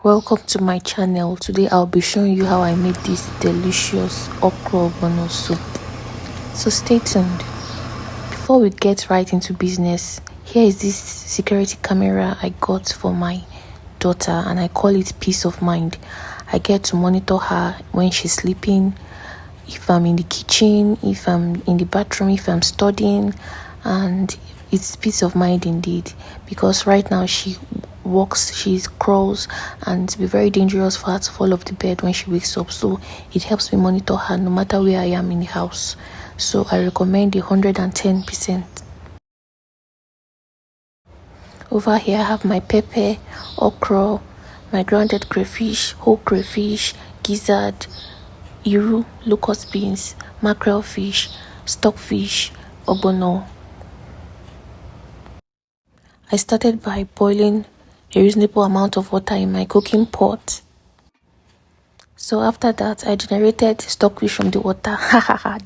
Welcome to my channel. Today I'll be showing you how I made this delicious okra Ogbonno soup. So stay tuned. Before we get right into business, here is this security camera I got for my daughter and I call it peace of mind. I get to monitor her when she's sleeping, if I'm in the kitchen, if I'm in the bathroom, if I'm studying, and it's peace of mind indeed, because right now she walks, she crawls, and it's be very dangerous for her to fall off the bed when she wakes up. So it helps me monitor her no matter where I am in the house. So I recommend 110%. Over here I have my pepper, okra, my grounded crayfish, whole crayfish, gizzard, iru, locust beans, mackerel fish, stockfish, ogbonno. I started by boiling a reasonable amount of water in my cooking pot. So after that, I generated stockfish from the water.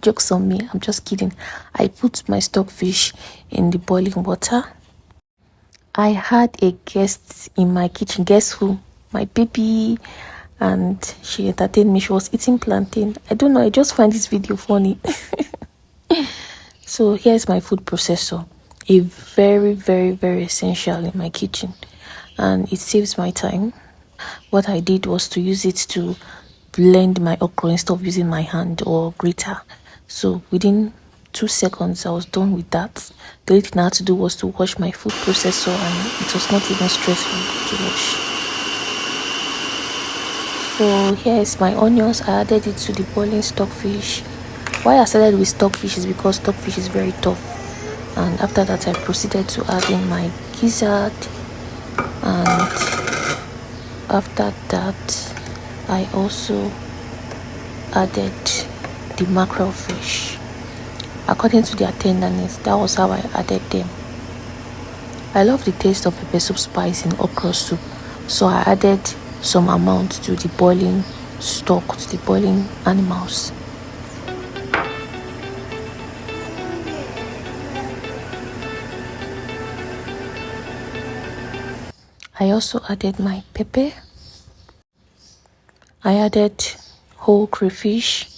Jokes on me, I'm just kidding. I put my stockfish in the boiling water. I had a guest in my kitchen. Guess who? My baby. And she entertained me. She was eating plantain. I don't know, I just find this video funny. So here's my food processor. A very essential in my kitchen, and it saves my time. What I did was to use it to blend my okra instead of using my hand or grater. So within 2 seconds I was done with that. The only thing I had to do was to wash my food processor, and it was not even stressful to wash. So here is my onions. I added it to the boiling stockfish. Why I started with stockfish is because stockfish is very tough. And after that I proceeded to add in my gizzard, and after that I also added the mackerel fish according to their tenderness. That was how I added them. I love the taste of pepper soup spice in okra soup, so I added some amount to the boiling stock, to the boiling animals. I also added my pepper. I added whole crayfish.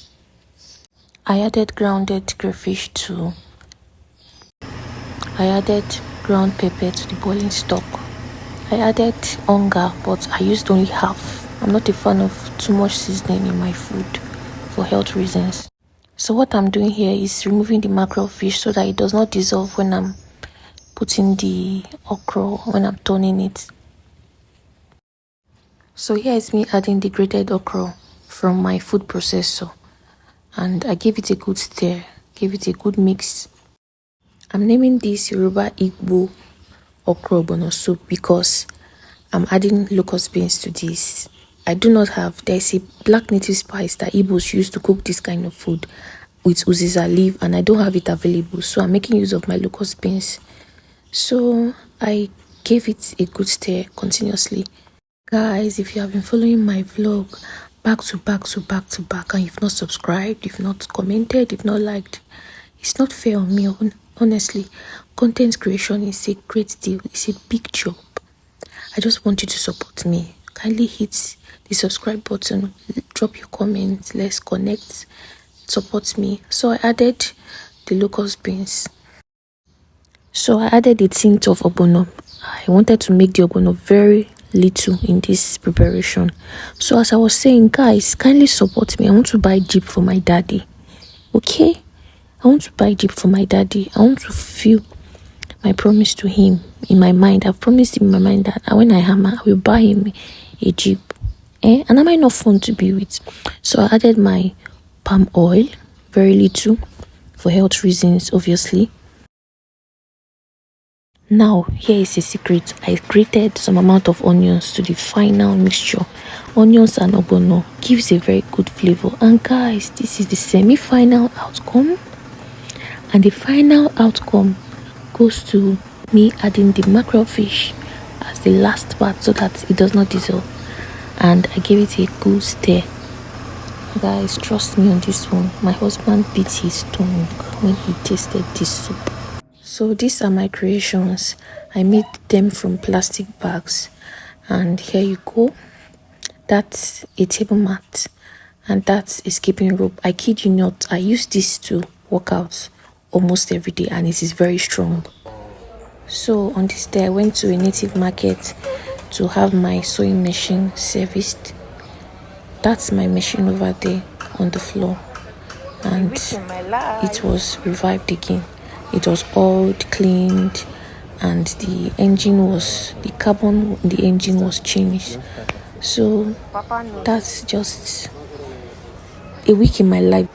I added grounded crayfish too. I added ground pepper to the boiling stock. I added onga, but I used only half. I'm not a fan of too much seasoning in my food for health reasons. So what I'm doing here is removing the mackerel fish so that it does not dissolve when I'm putting the okra, when I'm turning it. So here is me adding the grated okra from my food processor, and I gave it a good stir, gave it a good mix. I'm naming this Yoruba Igbo okra Ogbonno soup because I'm adding locust beans to this. I do not have, there's a black native spice that Igbos use to cook this kind of food with uziza leaf, and I don't have it available, so I'm making use of my locust beans. So I gave it a good stir continuously. Guys, if you have been following my vlog back to back, and you've not subscribed, you've not commented, you've not liked, it's not fair on me. Honestly, content creation is a great deal. It's a big job. I just want you to support me. Kindly hit the subscribe button, drop your comments, let's connect, support me. So I added the locust beans. So I added a tint of ogbonno. I wanted to make the ogbonno very little in this preparation. So as I was saying, guys, kindly support me. I want to buy Jeep for my daddy. Okay, I want to buy Jeep for my daddy. I want to fulfill my promise to him in my mind. I've promised him in my mind that when I hammer, I will buy him a Jeep. And am I not fun to be with? So I added my palm oil, very little, for health reasons, obviously. Now, here is a secret. I grated some amount of onions to the final mixture. Onions and ogbonno gives a very good flavor. And guys, this is the semi-final outcome. And the final outcome goes to me adding the mackerel fish as the last part so that it does not dissolve. And I gave it a good stir. Guys, trust me on this one. My husband beat his tongue when he tasted this soup. So these are my creations. I made them from plastic bags, and here you go. That's a table mat, and that's a skipping rope. I kid you not, I use this to work out almost every day, and it is very strong. So on this day, I went to a native market to have my sewing machine serviced. That's my machine over there on the floor, and it was revived again. It was oiled, cleaned, and the carbon in the engine was changed. So that's just a week in my life.